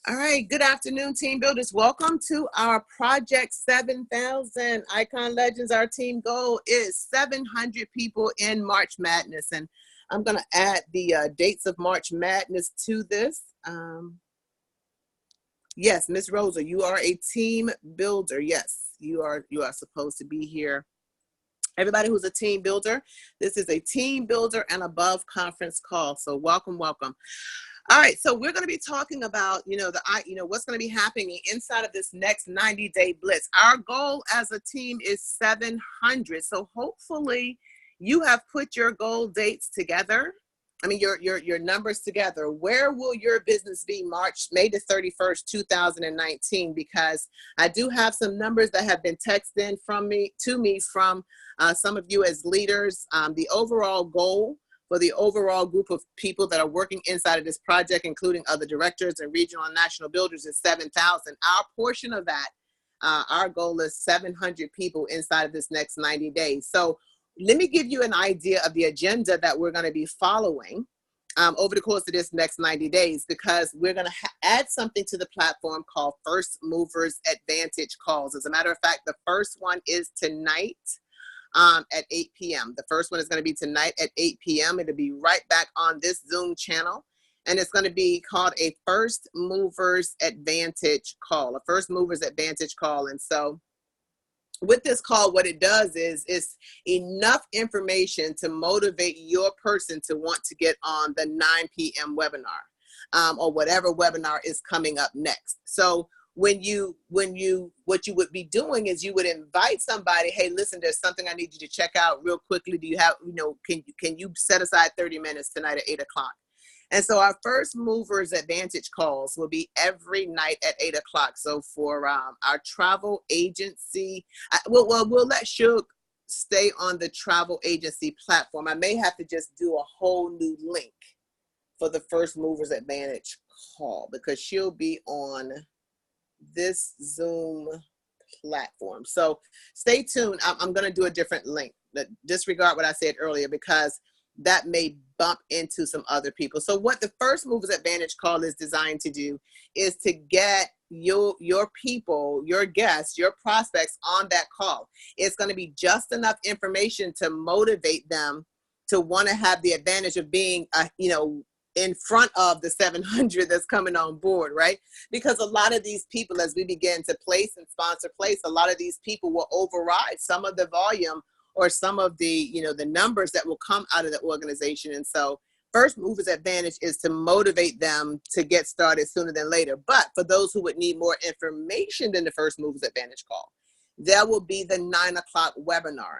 All right, good afternoon, team builders. Welcome to our Project 7,000 Icon Legends. Our team goal is 700 people in March Madness. And I'm going to add the dates of March Madness to this. Yes, Miss Rosa, you are a team builder. Yes, you are supposed to be here. Everybody who's a team builder, this is a team builder and above conference call. So welcome, welcome. All right, so we're going to be talking about, what's going to be happening inside of this next 90-day blitz. Our goal as a team is 700. So hopefully you have put your goal dates together. I mean, your numbers together. Where will your business be May the 31st, 2019? Because I do have some numbers that have been texted in to me from some of you as leaders. The overall goal for the overall group of people that are working inside of this project, including other directors and regional and national builders, is 7,000. Our portion of that, our goal is 700 people inside of this next 90 days. So let me give you an idea of the agenda that we're going to be following over the course of this next 90 days, because we're going to add something to the platform called First Movers Advantage Calls. As a matter of fact, the first one is tonight. At 8 p.m. The first one is going to be tonight at 8 p.m. It'll be right back on this Zoom channel. And it's going to be called a First Movers Advantage Call, a First Movers Advantage Call. And so with this call, what it does is it's enough information to motivate your person to want to get on the 9 p.m. webinar or whatever webinar is coming up next. So what you would be doing is you would invite somebody, hey, listen, there's something I need you to check out real quickly. Do you have, can you set aside 30 minutes tonight at 8 o'clock? And so our First Movers Advantage calls will be every night at 8 o'clock. So for our travel agency, we'll let Shug stay on the travel agency platform. I may have to just do a whole new link for the First Movers Advantage call because she'll be on this Zoom platform. So stay tuned. I'm going to do a different link. Disregard what I said earlier because that may bump into some other people. So what the First Movers Advantage call is designed to do is to get your people, your guests, your prospects on that call. It's going to be just enough information to motivate them to want to have the advantage of being, in front of the 700 that's coming on board, right? Because a lot of these people, as we begin to place and sponsor place, a lot of these people will override some of the volume or some of the, the numbers that will come out of the organization. And so First Movers Advantage is to motivate them to get started sooner than later. But for those who would need more information than the First Movers Advantage call, there will be the 9 o'clock webinar.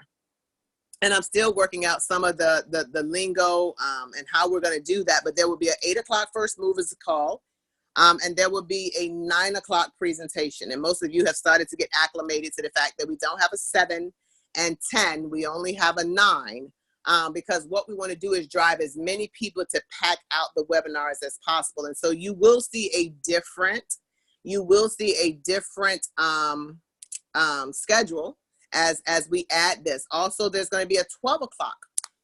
And I'm still working out some of the lingo and how we're going to do that. But there will be an 8 o'clock First Movers call. And there will be a 9 o'clock presentation. And most of you have started to get acclimated to the fact that we don't have a 7 and 10. We only have a 9 because what we want to do is drive as many people to pack out the webinars as possible. And so you will see a different schedule as we add this. Also, there's going to be a 12 o'clock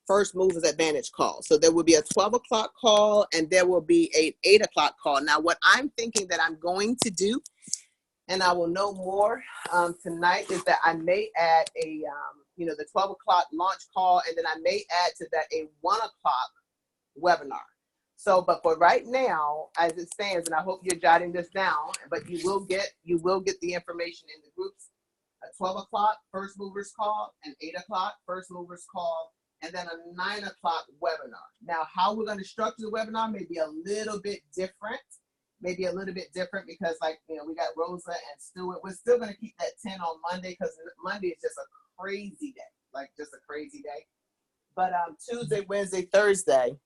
First Movers Advantage call. So there will be a 12 o'clock call and there will be a 8 o'clock call. Now, what I'm thinking that I'm going to do, and I will know more tonight, is that I may add a, the 12 o'clock launch call, and then I may add to that a 1 o'clock webinar. So, but for right now, as it stands, and I hope you're jotting this down, but you will get the information in the groups. A 12 o'clock First Movers call, an 8 o'clock First Movers call, and then a 9 o'clock webinar. Now, how we're going to structure the webinar may be a little bit different. Because, we got Rosa and Stuart. We're still going to keep that 10 on Monday because Monday is just a crazy day. But Tuesday, Wednesday, Thursday,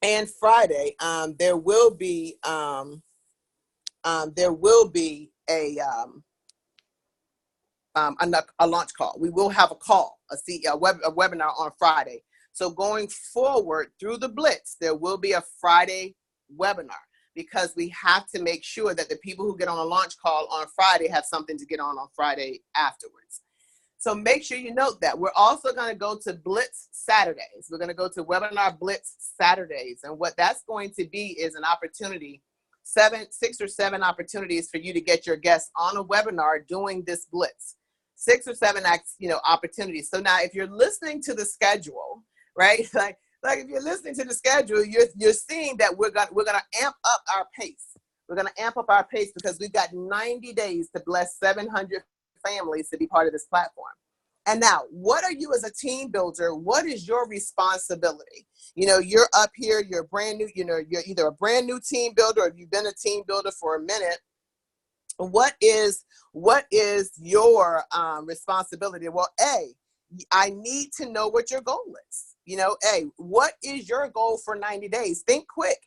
and Friday, there will be a launch call. We will have a call, a webinar on Friday. So going forward through the Blitz, there will be a Friday webinar because we have to make sure that the people who get on a launch call on Friday have something to get on Friday afterwards. So make sure you note that. We're also going to go to Blitz Saturdays. We're going to go to Webinar Blitz Saturdays. And what that's going to be is an opportunity 6 or 7 opportunities for you to get your guests on a webinar doing this blitz. 6 or 7 opportunities. So now if you're listening to the schedule, right? Like if you're listening to the schedule, you're seeing that we're gonna amp up our pace. We're gonna amp up our pace because we've got 90 days to bless 700 families to be part of this platform. And now, what are you as a team builder? What is your responsibility? You know, you're up here, you're brand new, you know, you're either a brand new team builder or you've been a team builder for a minute. What is your responsibility? Well, I need to know what your goal is. You know, what is your goal for 90 days? Think quick.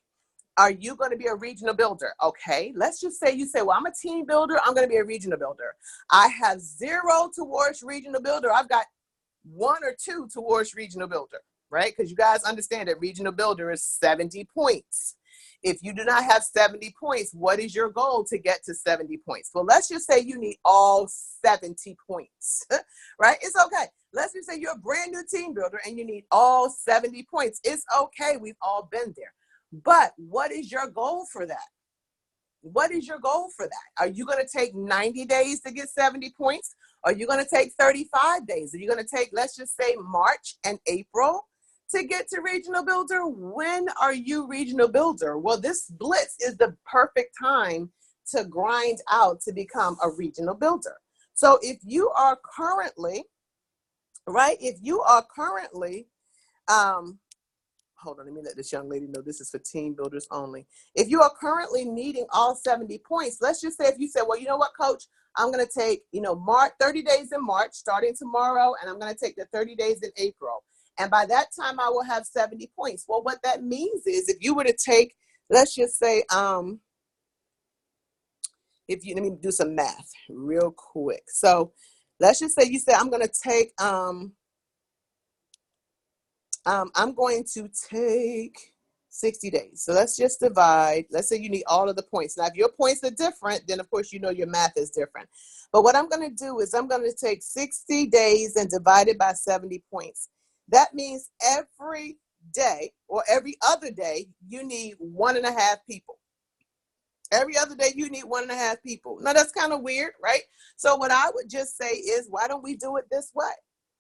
Are you going to be a regional builder? Okay, let's just say you say, well, I'm a team builder. I'm going to be a regional builder. I have 0 towards regional builder. I've got 1 or 2 towards regional builder, right? Because you guys understand that regional builder is 70 points. If you do not have 70 points, what is your goal to get to 70 points? Well, let's just say you need all 70 points, right? It's okay. Let's just say you're a brand new team builder and you need all 70 points. It's okay. We've all been there. But what is your goal for that? What is your goal for that? Are you going to take 90 days to get 70 points? Are you going to take 35 days? Are you going to take, let's just say, March and April to get to regional builder? When are you regional builder? Well, this blitz is the perfect time to grind out to become a regional builder. So if you are currently, right, hold on, let me let this young lady know this is for team builders only. If you are currently needing all 70 points, let's just say if you said, well, you know what, coach, I'm going to take, 30 days in March, starting tomorrow, and I'm going to take the 30 days in April. And by that time, I will have 70 points. Well, what that means is if you were to take, let's just say, let me do some math real quick. So let's just say you said, I'm going to take, I'm going to take 60 days. So let's just divide. Let's say you need all of the points. Now, if your points are different, then of course, your math is different. But what I'm going to do is I'm going to take 60 days and divide it by 70 points. That means every day or every other day, you need 1.5 people. Every other day, you need 1.5 people. Now, that's kind of weird, right? So what I would just say is, why don't we do it this way?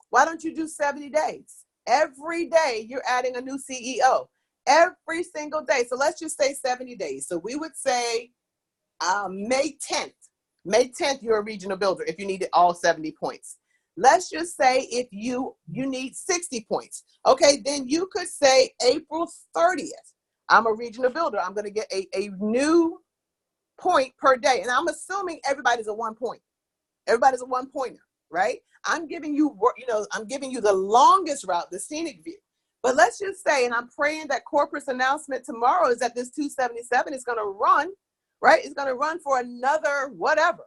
Why don't you do 70 days? Every day, you're adding a new CEO. Every single day. So let's just say 70 days. So we would say May 10th. May 10th, you're a regional builder if you needed all 70 points. Let's just say if you need 60 points. Okay, then you could say April 30th. I'm a regional builder. I'm going to get a new point per day. And I'm assuming everybody's a 1 point. Everybody's a 1-pointer, right? I'm giving you, I'm giving you the longest route, the scenic view. But let's just say, and I'm praying that corporate announcement tomorrow is that this 277 is going to run, right? It's going to run for another whatever,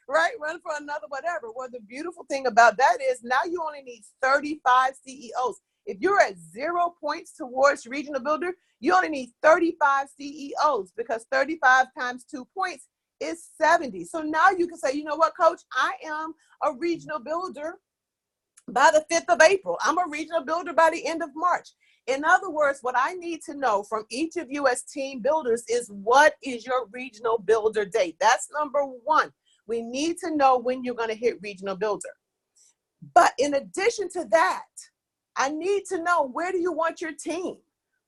right? Run for another whatever. Well, the beautiful thing about that is now you only need 35 CEOs. If you're at 0 points towards regional builder, you only need 35 CEOs because 35 times 2 points is 70. So now you can say, you know what, coach, I am a regional builder by the 5th of April. I'm a regional builder by the end of March. In other words, what I need to know from each of you as team builders is what is your regional builder date? That's number 1. We need to know when you're going to hit regional builder. But in addition to that, I need to know, where do you want your team?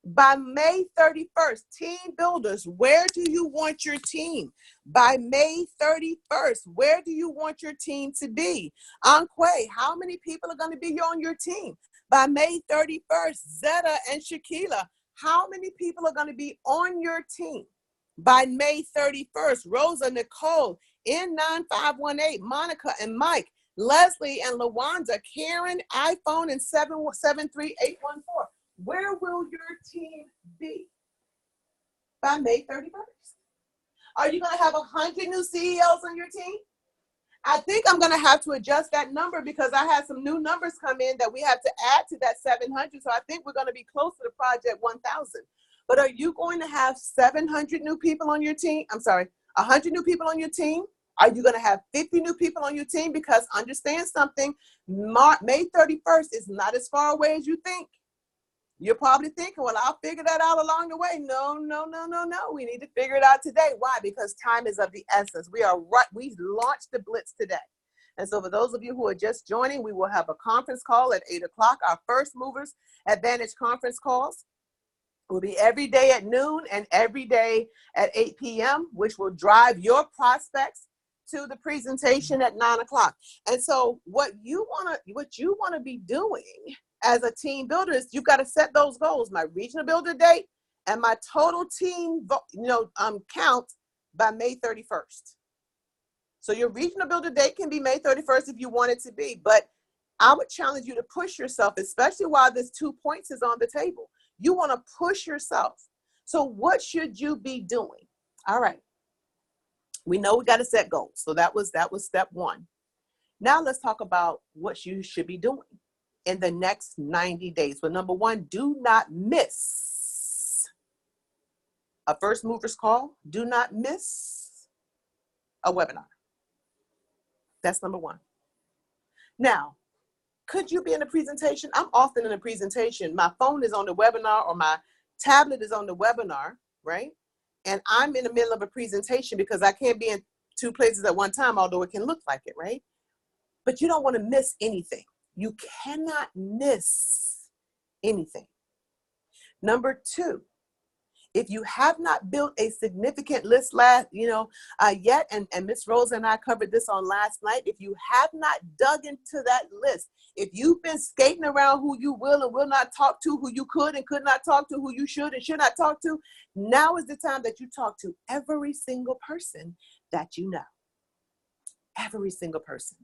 By May 31st, team builders, where do you want your team? By May 31st, where do you want your team to be? Anque, how many people are going to be on your team? By May 31st, Zeta and Shaquila, how many people are going to be on your team? By May 31st, Rosa, Nicole, N9518, Monica and Mike, Leslie and Lawanda, Karen, iPhone, and 773814. Where will your team be by May 31st? Are you going to have 100 new CEOs on your team? I think I'm going to have to adjust that number because I had some new numbers come in that we have to add to that 700. So I think we're going to be close to the project 1,000. But are you going to have 700 new people on your team? I'm sorry, 100 new people on your team? Are you going to have 50 new people on your team? Because understand something, May 31st is not as far away as you think. You're probably thinking, well, I'll figure that out along the way. No. We need to figure it out today. Why? Because time is of the essence. We launched the Blitz today. And so for those of you who are just joining, we will have a conference call at 8 o'clock. Our First Movers Advantage conference calls will be every day at noon and every day at 8 p.m., which will drive your prospects to the presentation at 9 o'clock. And so what you want to be doing as a team builder is you've got to set those goals. My regional builder date and my total team count by May 31st. So your regional builder date can be May 31st if you want it to be, but I would challenge you to push yourself, especially while this 2 points is on the table. You want to push yourself. So what should you be doing? All right. We know we got to set goals. So that was step one. Now let's talk about what you should be doing in the next 90 days. Well, number one, do not miss a First Movers call. Do not miss a webinar. That's number one. Now, could you be in a presentation? I'm often in a presentation. My phone is on the webinar or my tablet is on the webinar, right? And I'm in the middle of a presentation because I can't be in 2 places at one time, although it can look like it, right? But you don't want to miss anything. You cannot miss anything. Number two, if you have not built a significant list yet, and Miss Rosa and I covered this on last night, if you have not dug into that list, if you've been skating around who you will and will not talk to, who you could and could not talk to, who you should and should not talk to, now is the time that you talk to every single person that you know. Every single person.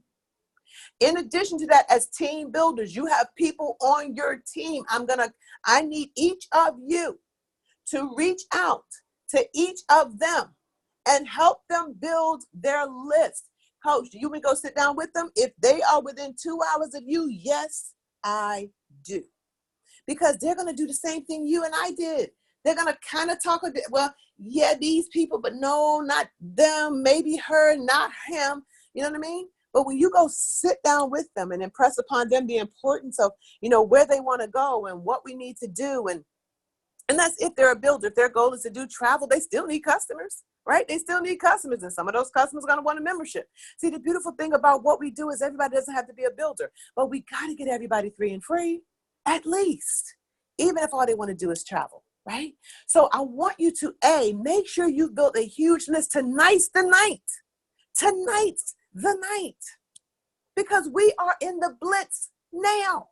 In addition to that, as team builders, you have people on your team. I need each of you to reach out to each of them and help them build their list. Coach, do you want to go sit down with them? If they are within 2 hours of you, yes, I do. Because they're going to do the same thing you and I did. They're going to kind of talk, well, yeah, these people, but no, not them, maybe her, not him. You know what I mean? But when you go sit down with them and impress upon them the importance of, where they want to go and what we need to do, and that's if they're a builder. If their goal is to do travel, they still need customers, right? They still need customers, and some of those customers are going to want a membership. See, the beautiful thing about what we do is everybody doesn't have to be a builder, but we got to get everybody 3 and free, at least, even if all they want to do is travel, right? So I want you to, make sure you've built a huge list tonight's the night, because we are in the Blitz now,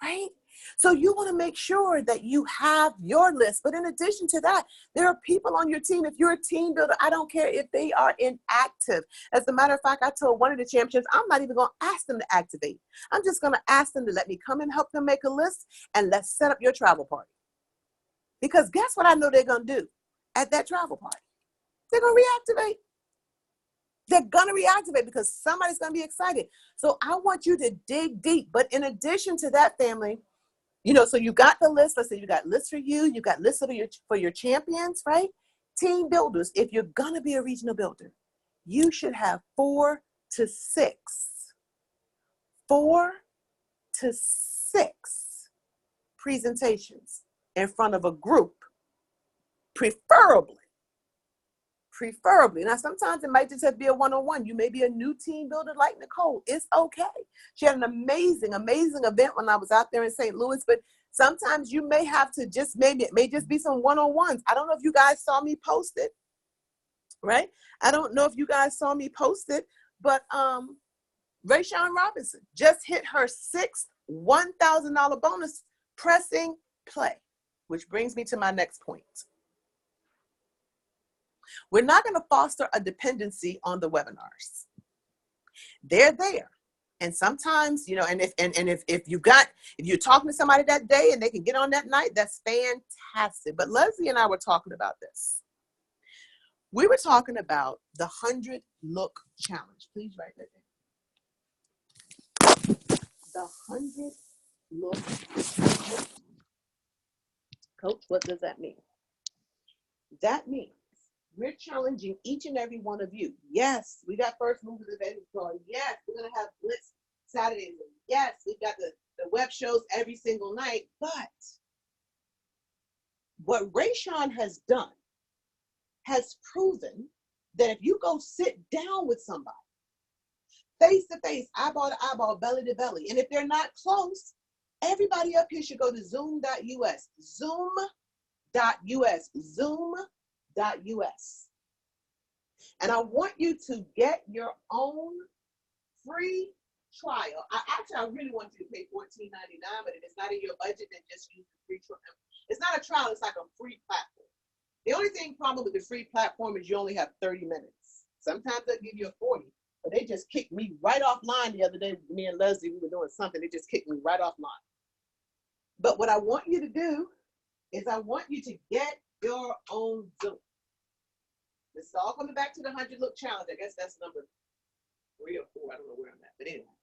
right? So you want to make sure that you have your list. But in addition to that, there are people on your team. If you're a team builder, I don't care if they are inactive. As a matter of fact, I told one of the champions, I'm not even going to ask them to activate. I'm just going to ask them to let me come and help them make a list, and let's set up your travel party. Because guess what I know they're going to do at that travel party? They're going to reactivate. They're going to reactivate because somebody's going to be excited. So I want you to dig deep. But in addition to that, family, so you got the list. Let's say you got lists for you. You got lists for your champions, right? Team builders. If you're going to be a regional builder, you should have 4 to 6 presentations in front of a group, preferably. Now, sometimes it might just have to be a one-on-one. You may be a new team builder like Nicole. It's okay. She had an amazing event when I was out there in St. Louis, but sometimes you may have to it may just be some one-on-ones. I don't know if you guys saw me post it, right? I don't know if you guys saw me post it, but Rayshawn Robinson just hit her 6th $1,000 bonus pressing play, which brings me to my next point. We're not going to foster a dependency on the webinars. They're there. And sometimes, if you're talking to somebody that day and they can get on that night, that's fantastic. But Leslie and I were talking about this. We were talking about the 100 look challenge. Please write that down. The 100 look. Coach, what does that mean? That means we're challenging each and every one of you. Yes, we got First Movers Advantage call. Yes, we're going to have Blitz Saturdays. Yes, we've got the web shows every single night. But What Rayshawn has done has proven that if you go sit down with somebody, face to face, eyeball to eyeball, belly to belly, and if they're not close, everybody up here should go to zoom.us, zoom.us, zoom.us. And I want you to get your own free trial. I really want you to pay $14.99, but if it's not in your budget, then just use the free trial. It's not a trial, it's like a free platform. The only problem with the free platform is you only have 30 minutes. Sometimes they'll give you a 40, but they just kicked me right offline the other day. Me and Leslie, we were doing something, they just kicked me right offline. But what I want you to do is I want you to get your own Zoom. This is all coming back to the 100 Look Challenge. I guess that's number 3 or 4. I don't know where I'm at. But anyway,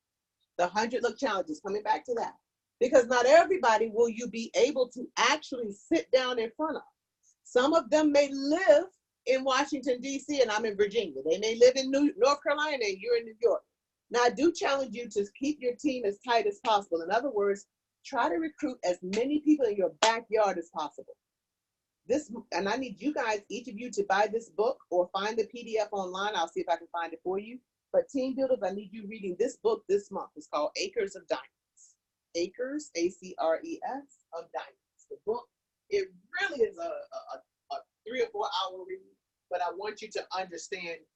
the 100 Look Challenge is coming back to that. Because not everybody will you be able to actually sit down in front of. Some of them may live in Washington, D.C., and I'm in Virginia. They may live in North Carolina, and you're in New York. Now, I do challenge you to keep your team as tight as possible. In other words, try to recruit as many people in your backyard as possible. And I need you guys, each of you, to buy this book or find the PDF online. I'll see if I can find it for you. But team builders, I need you reading this book this month. It's called Acres of Diamonds. Acres, A-C-R-E-S, of Diamonds. The book, it really is a 3 or 4 hour read, but I want you to understand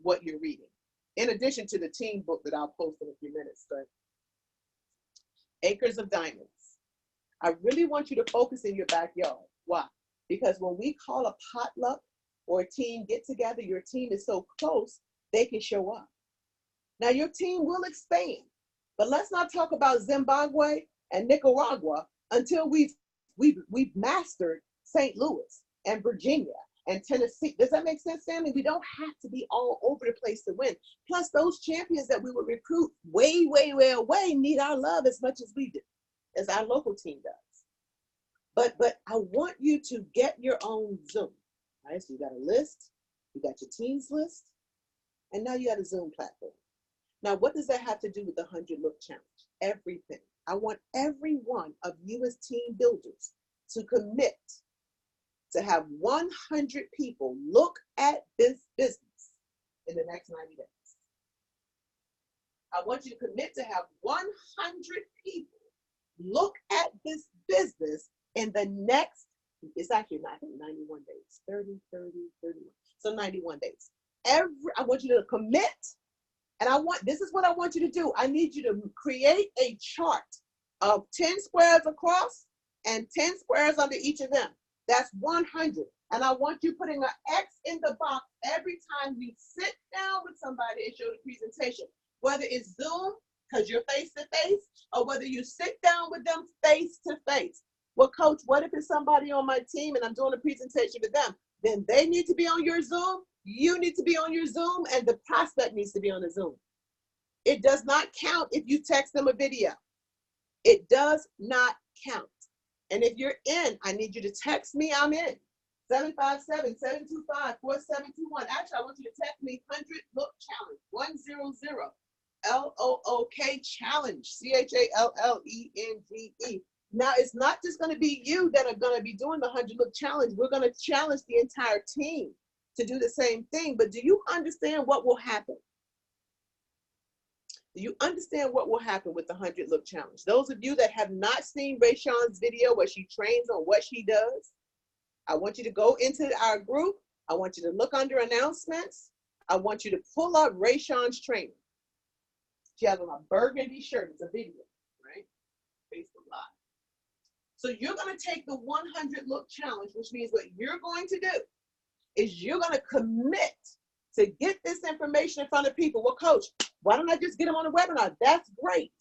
what you're reading. In addition to the team book that I'll post in a few minutes. But Acres of Diamonds. I really want you to focus in your backyard. Why? Because when we call a potluck or a team get together, your team is so close, they can show up. Now your team will expand, but let's not talk about Zimbabwe and Nicaragua until we've mastered St. Louis and Virginia and Tennessee. Does that make sense, Stanley? We don't have to be all over the place to win. Plus those champions that we would recruit way, way, way away need our love as much as we do, as our local team does. But I want you to get your own Zoom. All right, so you got a list, you got your teams list, and now you got a Zoom platform. Now, what does that have to do with the 100 Look Challenge? Everything. I want every one of you as team builders to commit to have 100 people look at this business in the next 90 days. I want you to commit to have 100 people look at this business in the next, it's actually not, I think 91 days, 30, 31. So 91 days. I want you to commit, and this is what I want you to do. I need you to create a chart of 10 squares across and 10 squares under each of them. That's 100. And I want you putting an X in the box every time you sit down with somebody and show the presentation, whether it's Zoom, because you're face to face, or whether you sit down with them face to face. Well, coach, what if it's somebody on my team and I'm doing a presentation to them? Then they need to be on your Zoom, you need to be on your Zoom, and the prospect needs to be on the Zoom. It does not count if you text them a video. It does not count. And if you're in, I need you to text me, I'm in. 757-725-4721. Actually, I want you to text me 100 Look Challenge, 100 LOOK Challenge, CHALLENGE. Now, it's not just going to be you that are going to be doing the 100 Look Challenge. We're going to challenge the entire team to do the same thing. But do you understand what will happen? Do you understand what will happen with the 100 Look Challenge? Those of you that have not seen Rayshawn's video where she trains on what she does, I want you to go into our group. I want you to look under announcements. I want you to pull up Rayshawn's training. She has on a burgundy shirt. It's a video, right? Facebook Live. So you're going to take the 100 Look Challenge, which means what you're going to do is you're going to commit to get this information in front of people. Well, coach, why don't I just get them on a webinar? That's great.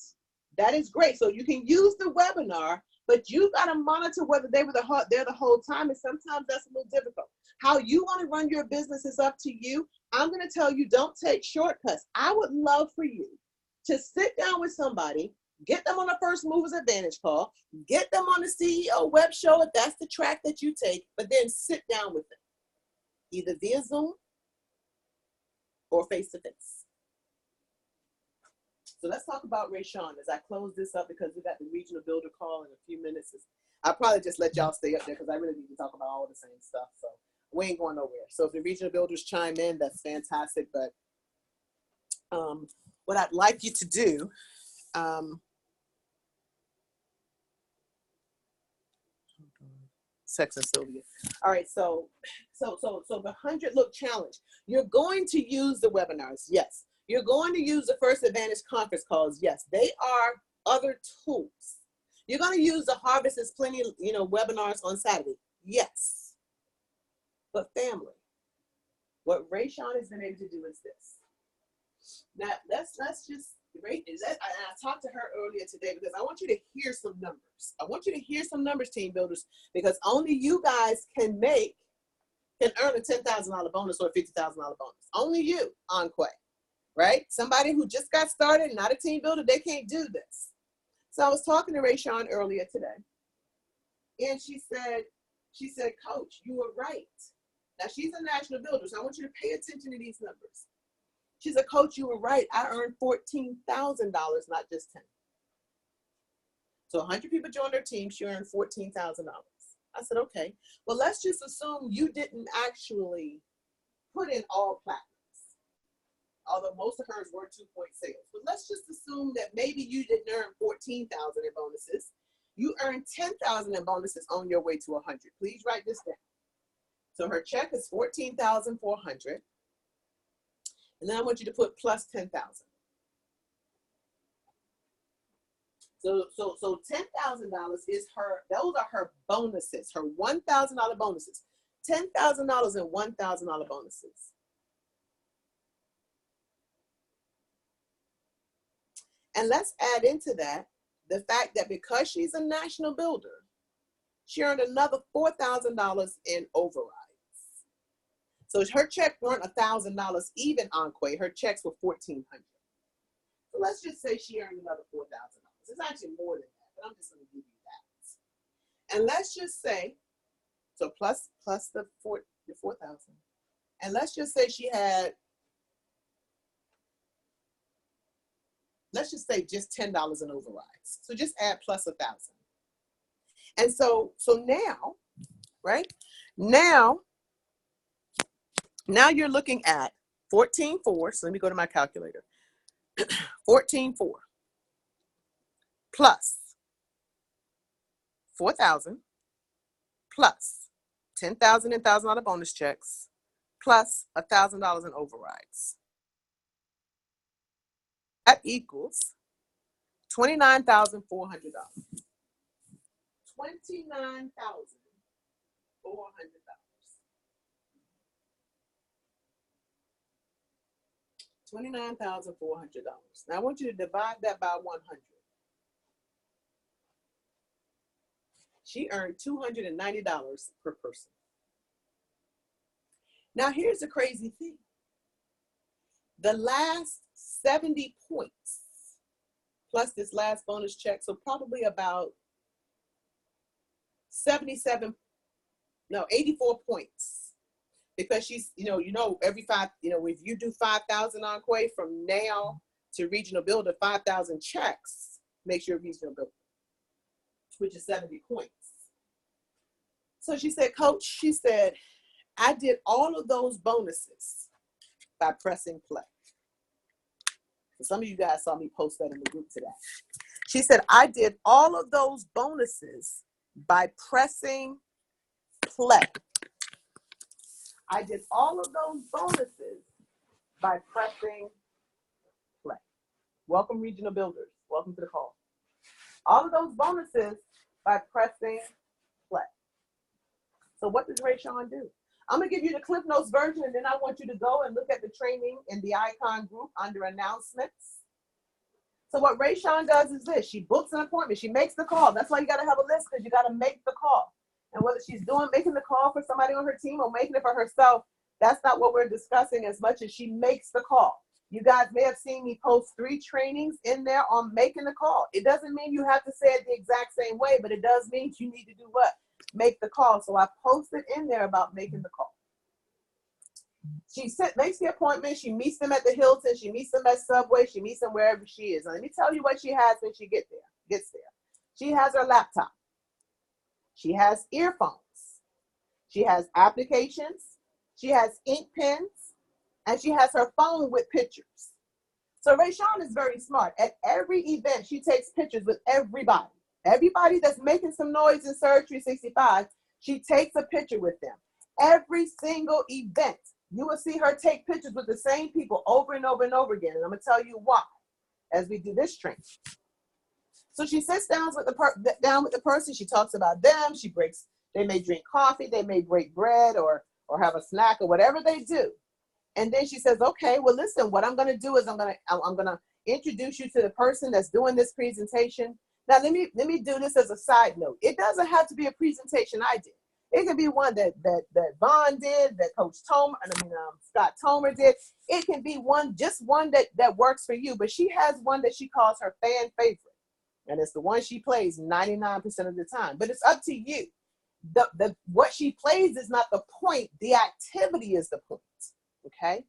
That is great. So you can use the webinar, but you got to monitor whether they were there the whole time. And sometimes that's a little difficult. How you want to run your business is up to you. I'm going to tell you, don't take shortcuts. I would love for you to sit down with somebody, get them on a first movers advantage call, get them on the CEO web show if that's the track that you take, but then sit down with them, either via Zoom or face to face. So let's talk about Rayshawn as I close this up, because we got the regional builder call in a few minutes. I'll probably just let y'all stay up there because I really need to talk about all the same stuff. So we ain't going nowhere. So if the regional builders chime in, that's fantastic. But what I'd like you to do, Sex and Sylvia. All right, so the 100 Look Challenge. You're going to use the webinars, yes. You're going to use the First Advantage conference calls, yes. They are other tools. You're going to use the Harvest is Plenty, webinars on Saturday, yes. But family, what Rayshawn has been able to do is this. Now let's just rate is that. I talked to her earlier today because I want you to hear some numbers. I want you to hear some numbers, team builders, because only you guys can earn a $10,000 bonus or a $50,000 bonus. Only you, Enquay, right? Somebody who just got started, not a team builder, they can't do this. So I was talking to Rayshawn earlier today, and she said, Coach, you were right. Now she's a national builder, so I want you to pay attention to these numbers. She said, Coach, you were right. I earned $14,000, not just 10. So 100 people joined her team. She earned $14,000. I said, okay. Well, let's just assume you didn't actually put in all platinums, although most of hers were 2-point sales. But let's just assume that maybe you didn't earn $14,000 in bonuses. You earned $10,000 in bonuses on your way to 100. Please write this down. So her check is $14,400. And then I want you to put plus 10,000. So $10,000 is those are her bonuses, her $1,000 bonuses. $10,000 and $1,000 bonuses. And let's add into that the fact that because she's a national builder, she earned another $4,000 in overrides. So her check weren't $1,000 even, Enquay. Her checks were $1,400. So let's just say she earned another $4,000. It's actually more than that, but I'm just going to give you that. And let's just say, so plus the 4,000. And let's just say she had, let's just say just $10 in overrides. So just add plus 1,000. And so now, right? Now you're looking at 14.4. So let me go to my calculator. 14.4 plus 4,000 plus 10,000 and $1,000 bonus checks plus $1,000 in overrides. That equals $29,400. $29,400. $29,400. Now I want you to divide that by 100. She earned $290 per person. Now here's the crazy thing. The last 70 points plus this last bonus check, so probably about 84 points. Because she's, every if you do 5,000 Enquay from now to regional builder, 5,000 checks makes you a regional builder, which is 70 points. So she said, Coach, she said, I did all of those bonuses by pressing play. So some of you guys saw me post that in the group today. She said, I did all of those bonuses by pressing play. I did all of those bonuses by pressing play. Welcome, regional builders. Welcome to the call. All of those bonuses by pressing play. So what does Rayshawn do? I'm going to give you the Cliff Notes version, and then I want you to go and look at the training in the Icon group under announcements. So what Rayshawn does is this. She books an appointment. She makes the call. That's why you got to have a list, because you got to make the call. And whether she's making the call for somebody on her team or making it for herself, that's not what we're discussing as much as she makes the call. You guys may have seen me post 3 trainings in there on making the call. It doesn't mean you have to say it the exact same way, but it does mean you need to do what? Make the call. So I posted in there about making the call. makes the appointment. She meets them at the Hilton. She meets them at Subway. She meets them wherever she is. And let me tell you what she has when she gets there. She has her laptop. She has earphones. She has applications. She has ink pens. And she has her phone with pictures. So Rayshawn is very smart. At every event, she takes pictures with everybody. Everybody that's making some noise in Surge 365, she takes a picture with them. Every single event, you will see her take pictures with the same people over and over and over again. And I'm going to tell you why as we do this training. So she sits down with the person. She talks about them. They may drink coffee. They may break bread or have a snack or whatever they do. And then she says, okay, well, listen, what I'm going to do is I'm going to introduce you to the person that's doing this presentation. Now, let me do this as a side note. It doesn't have to be a presentation I did. It can be one that Vaughn did, that Coach Scott Tomer did. It can be just one that works for you. But she has one that she calls her fan favorite. And it's the one she plays 99% of the time. But it's up to you. What she plays is not the point. The activity is the point. Okay?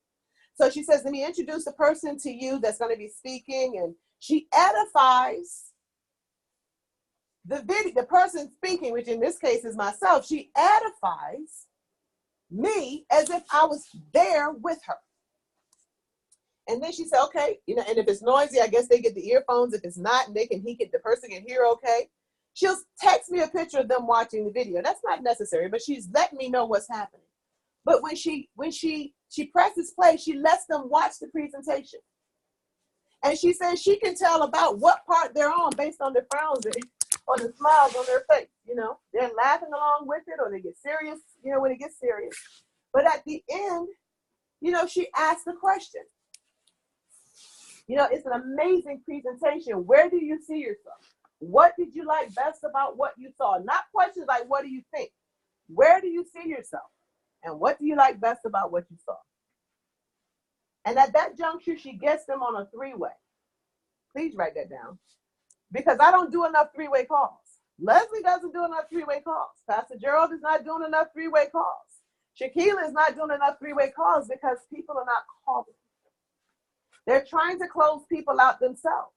So she says, let me introduce the person to you that's going to be speaking. And she edifies the person speaking, which in this case is myself. She edifies me as if I was there with her. And then she said, okay, and if it's noisy, I guess they get the earphones. If it's not, and the person can hear okay. She'll text me a picture of them watching the video. That's not necessary, but she's letting me know what's happening. But when she presses play, she lets them watch the presentation. And she says she can tell about what part they're on based on the frowns or the smiles on their face. They're laughing along with it, or they get serious, when it gets serious. But at the end, she asks the question. It's an amazing presentation. Where do you see yourself? What did you like best about what you saw? Not questions like, what do you think? Where do you see yourself? And what do you like best about what you saw? And at that juncture, she gets them on a three-way. Please write that down. Because I don't do enough three-way calls. Leslie doesn't do enough three-way calls. Pastor Gerald is not doing enough three-way calls. Shaquila is not doing enough three-way calls because people are not calling. They're trying to close people out themselves.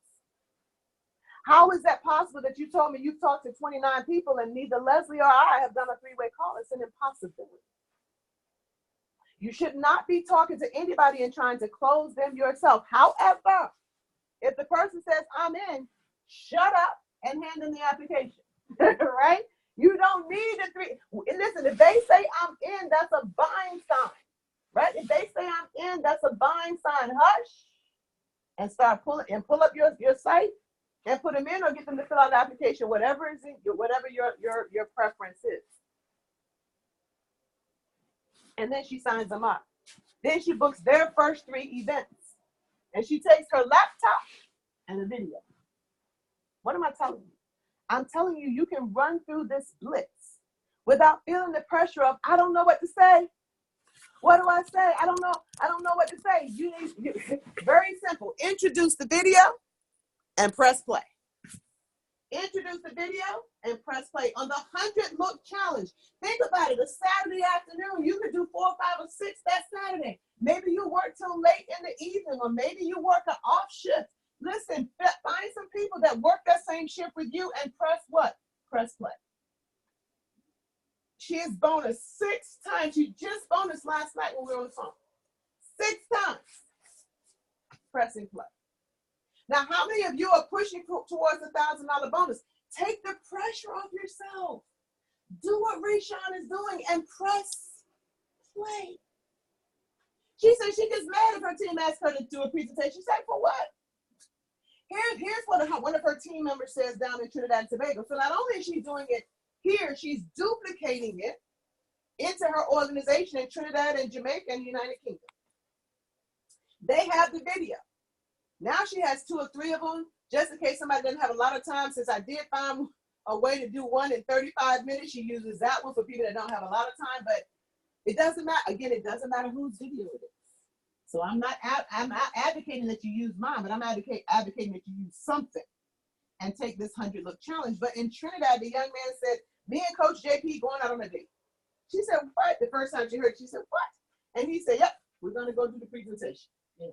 How is that possible that you told me you've talked to 29 people and neither Leslie or I have done a three-way call? It's an impossibility. You should not be talking to anybody and trying to close them yourself. However, if the person says, I'm in, shut up and hand in the application, right? You don't need a three. Listen, if they say I'm in, that's a buying sign, right? If they say I'm in, that's a buying sign. Hush and pull up your site and put them in, or get them to fill out the application, whatever your preference is. And then she signs them up. Then she books their first 3 events. And she takes her laptop and a video. What am I telling you? I'm telling you, you can run through this blitz without feeling the pressure of, I don't know what to say. What do I say? I don't know what to say. Very simple. Introduce the video and press play. Introduce the video and press play on the 100 look challenge. Think about it. A Saturday afternoon, you could do 4, 5, or 6 that Saturday. Maybe you work till late in the evening, or maybe you work an off shift. Listen, find some people that work that same shift with you and press what? Press play. She is bonus 6 times. She just bonus last night when we were on the phone. 6 times pressing play. Now, how many of you are pushing towards $1,000 bonus? Take the pressure off yourself. Do what Rayshawn is doing and press play. She said she gets mad if her team asks her to do a presentation. She said, for what? Here's what one of her team members says down in Trinidad and Tobago. So not only is she doing it here, she's duplicating it into her organization in Trinidad and Jamaica and the United Kingdom. They have the video. Now she has 2 or 3 of them, just in case somebody doesn't have a lot of time. Since I did find a way to do one in 35 minutes, she uses that one for people that don't have a lot of time. But it doesn't matter. Again, it doesn't matter whose video it is. So I'm not advocating that you use mine, but I'm advocating that you use something and take this 100 look challenge. But in Trinidad, the young man said, me and Coach JP going out on a date. She said, what? The first time she heard it, she said, what? And he said, yep, we're going to go do the presentation. Yeah.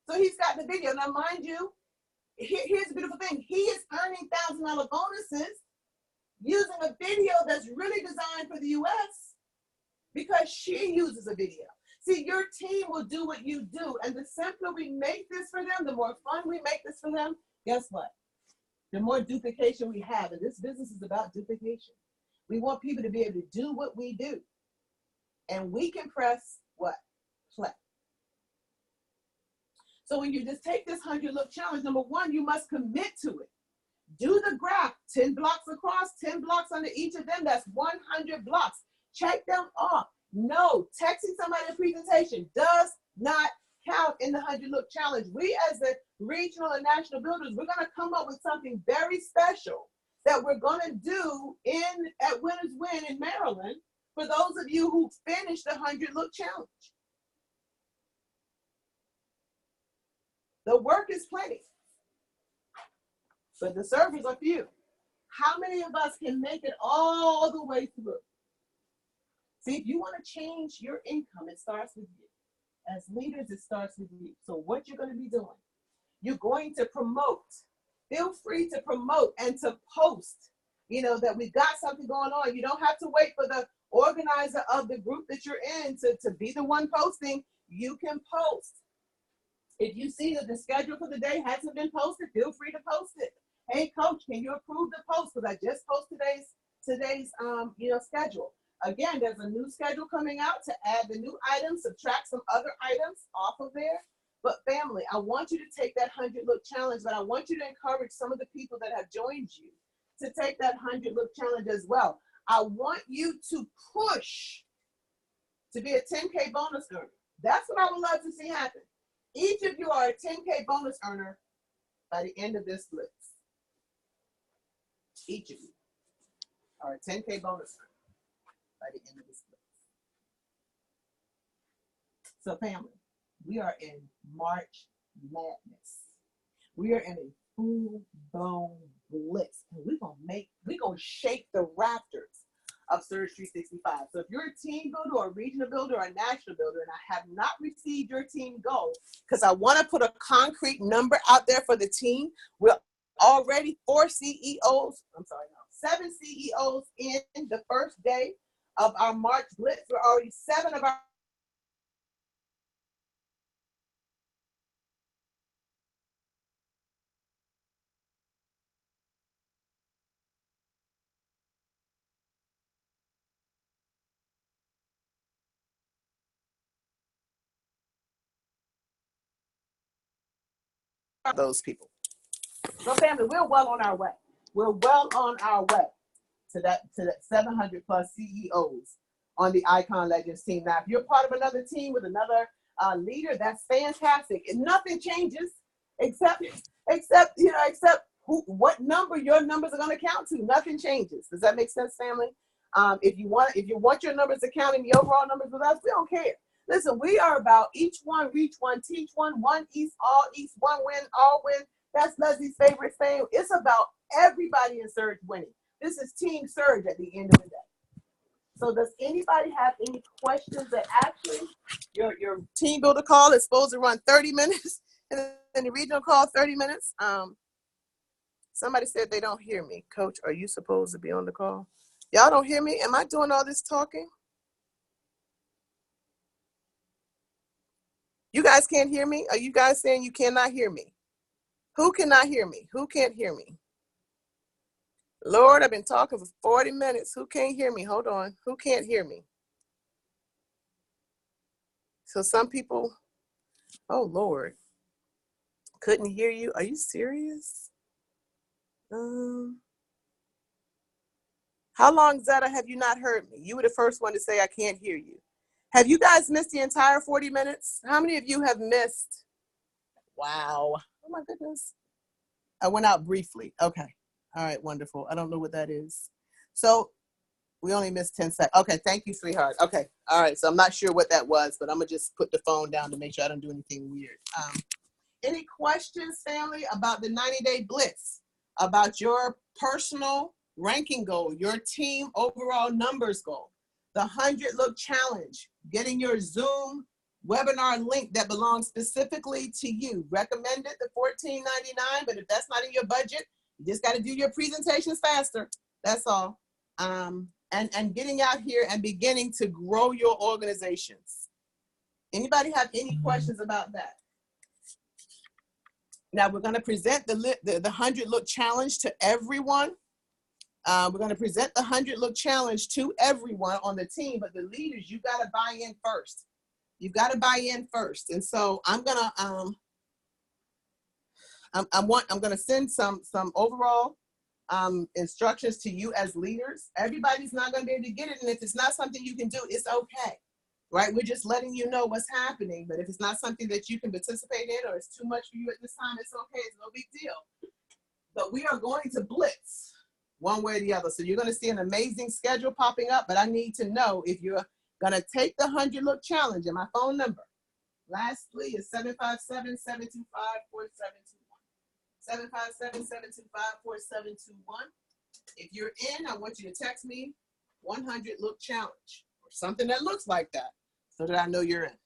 So he's got the video. Now, mind you, here's the beautiful thing. He is earning $1,000 bonuses using a video that's really designed for the US because she uses a video. See, your team will do what you do. And the simpler we make this for them, the more fun we make this for them, guess what? The more duplication we have. And this business is about duplication. We want people to be able to do what we do. And we can press what? Play. So when you just take this 100-look challenge, number one, you must commit to it. Do the graph, 10 blocks across, 10 blocks under each of them. That's 100 blocks. Check them off. No, texting somebody a presentation does not count in the 100-look challenge. We as the regional and national builders, we're going to come up with something very special that we're going to do at Winners Win in Maryland for those of you who finished the 100-look challenge. The work is plenty, but the servers are few. How many of us can make it all the way through? See, if you want to change your income, it starts with you. As leaders, it starts with you. So what you're going to be doing, you're going to promote. Feel free to promote and to post, that we've got something going on. You don't have to wait for the organizer of the group that you're in to be the one posting. You can post. If you see that the schedule for the day hasn't been posted, feel free to post it. Hey, coach, can you approve the post? Because I just posted today's schedule. Again, there's a new schedule coming out to add the new items, subtract some other items off of there. But family, I want you to take that 100-look challenge, but I want you to encourage some of the people that have joined you to take that 100-look challenge as well. I want you to push to be a 10K bonus earner. That's what I would love to see happen. Each of you are a 10K bonus earner by the end of this blitz. Each of you are a 10K bonus earner by the end of this blitz. So family, we are in March Madness. We are in a full-blown blitz. And we're gonna shake the rafters of Surge 365. So if you're a team builder or a regional builder or a national builder, and I have not received your team goal, because I want to put a concrete number out there for the team. We're already 7 CEOs in the first day of our March blitz. We're already 7 of our those people. So family, we're well on our way. We're well on our way to that 700 plus CEOs on the Icon Legends team. Now, if you're part of another team with another leader, that's fantastic. And nothing changes except what number your numbers are going to count to. Nothing changes. Does that make sense, family? If you want your numbers to count in the overall numbers with us, we don't care. Listen, we are about each one, reach one, teach one, one east, one win, all win. That's Leslie's favorite saying. It's about everybody in Surge winning. This is Team Surge at the end of the day. So does anybody have any questions that actually your team builder call is supposed to run 30 minutes and then the regional call 30 minutes? Somebody said they don't hear me. Coach, are you supposed to be on the call? Y'all don't hear me? Am I doing all this talking? You guys can't hear me? Are you guys saying you cannot hear me? Who cannot hear me? Who can't hear me? Lord, I've been talking for 40 minutes. Who can't hear me? Hold on. Who can't hear me? So some people, oh Lord, couldn't hear you. Are you serious? How long, Zetta, have you not heard me? You were the first one to say I can't hear you. Have you guys missed the entire 40 minutes? How many of you have missed? Wow. Oh my goodness. I went out briefly. Okay. All right, wonderful. I don't know what that is. So we only missed 10 seconds. Okay, thank you, sweetheart. Okay, all right. So I'm not sure what that was, but I'm gonna just put the phone down to make sure I don't do anything weird. Any questions, family, about the 90-day blitz, about your personal ranking goal, your team overall numbers goal, the 100-look challenge, getting your Zoom webinar link that belongs specifically to you. Recommended the $14.99, but if that's not in your budget, you just got to do your presentations faster. That's all. And getting out here and beginning to grow your organizations. Anybody have any questions about that? Now we're going to present the 100 Look Challenge to everyone. We're going to present the 100 Look Challenge to everyone on the team, but the leaders, you got to buy in first. You've got to buy in first. And so I'm gonna I'm gonna send some overall instructions to you as leaders. Everybody's not gonna be able to get it, and if it's not something you can do, it's okay, right? We're just letting you know what's happening. But if it's not something that you can participate in, or it's too much for you at this time, it's okay. It's no big deal. But we are going to blitz one way or the other. So you're gonna see an amazing schedule popping up. But I need to know if you're gonna take the 100 Look Challenge. And my phone number, lastly, is 757-725-4721. 757-725-4721. If you're in, I want you to text me 100 Look Challenge or something that looks like that so that I know you're in.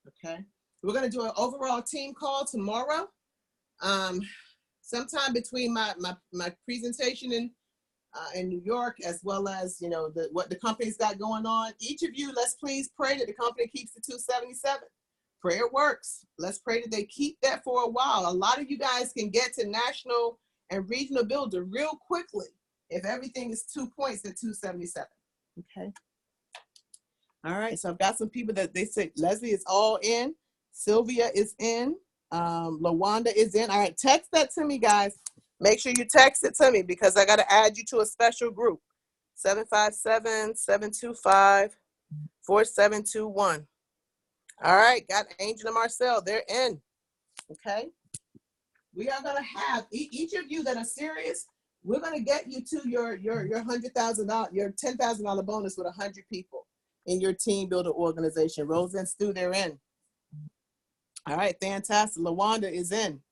Okay. We're gonna do an overall team call tomorrow. Sometime between my presentation in New York, as well as, you know, what the company's got going on. Each of you, let's please pray that the company keeps the 277. Prayer works. Let's pray that they keep that for a while. A lot of you guys can get to national and regional builder real quickly if everything is 2 points at 277. Okay. All right. So I've got some people that they say Leslie is all in. Sylvia is in. Lawanda is in. All right. Text that to me, guys. Make sure you text it to me because I got to add you to a special group. 757-725-4721. All right, got Angel and Marcel. They're in. Okay. We are going to have each of you that are serious. We're going to get you to your $100,000, your $10,000 bonus with 100 people in your team builder organization. Rose and Stu, they're in. All right, fantastic. Lawanda is in.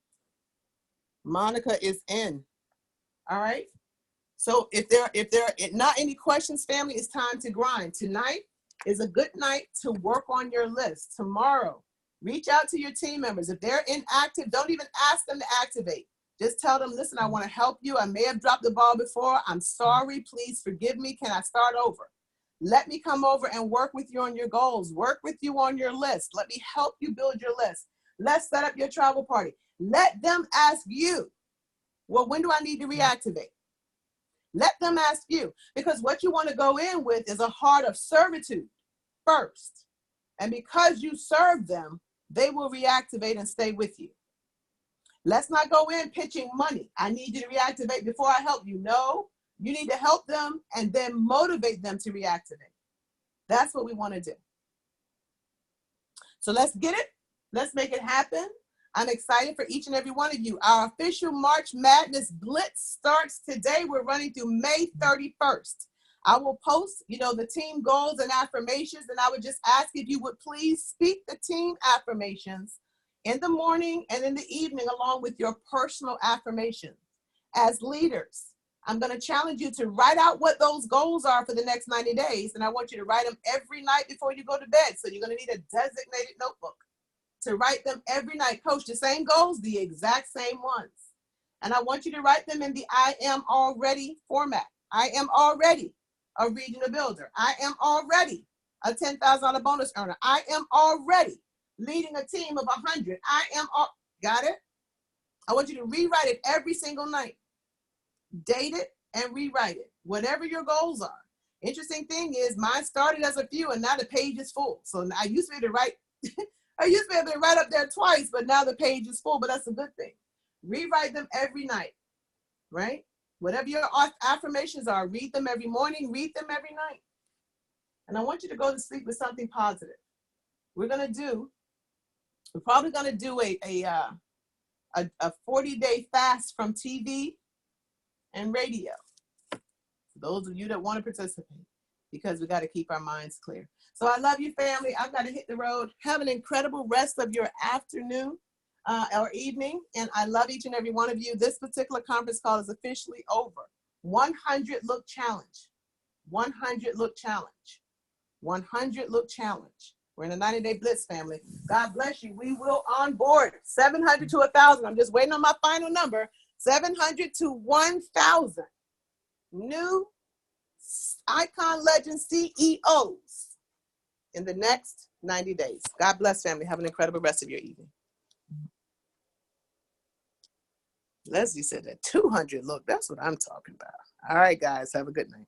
Monica is in. All right. So if there are not any questions, family, it's time to grind. Tonight is a good night to work on your list. Tomorrow, reach out to your team members. If they're inactive, don't even ask them to activate. Just tell them, listen, I want to help you. I may have dropped the ball before. I'm sorry. Please forgive me. Can I start over? Let me come over and work with you on your goals. Work with you on your list. Let me help you build your list. Let's set up your travel party. Let them ask you, well, when do I need to reactivate? Let them ask you, because what you want to go in with is a heart of servitude first. And because you serve them, they will reactivate and stay with you. Let's not go in pitching money. I need you to reactivate before I help you. No, you need to help them and then motivate them to reactivate. That's what we want to do. So let's get it. Let's make it happen. I'm excited for each and every one of you. Our official March Madness Blitz starts today. We're running through May 31st. I will post, you know, the team goals and affirmations, and I would just ask if you would please speak the team affirmations in the morning and in the evening along with your personal affirmations. As leaders, I'm going to challenge you to write out what those goals are for the next 90 days, and I want you to write them every night before you go to bed. So you're going to need a designated notebook to write them every night. Coach, the same goals, the exact same ones. And I want you to write them in the I am already format. I am already a regional builder. I am already a $10,000 bonus earner. I am already leading a team of 100. Got it? I want you to rewrite it every single night. Date it and rewrite it. Whatever your goals are. Interesting thing is mine started as a few and now the page is full. So I used to be able to write I used to be able to write up there twice, but now the page is full, but that's a good thing. Rewrite them every night, right? Whatever your affirmations are, read them every morning, read them every night. And I want you to go to sleep with something positive. We're probably going to do a 40-day fast from TV and radio. For those of you that want to participate, because we got to keep our minds clear. So I love you, family. I've got to hit the road. Have an incredible rest of your afternoon or evening. And I love each and every one of you. This particular conference call is officially over. 100 Look Challenge. 100 Look Challenge. 100 Look Challenge. We're in a 90-day blitz, family. God bless you. We will onboard 700 to 1,000. I'm just waiting on my final number. 700 to 1,000 new icon legend CEOs in the next 90 days. God bless, family. Have an incredible rest of your evening. Leslie said that 200. Look, that's what I'm talking about. All right, guys. Have a good night.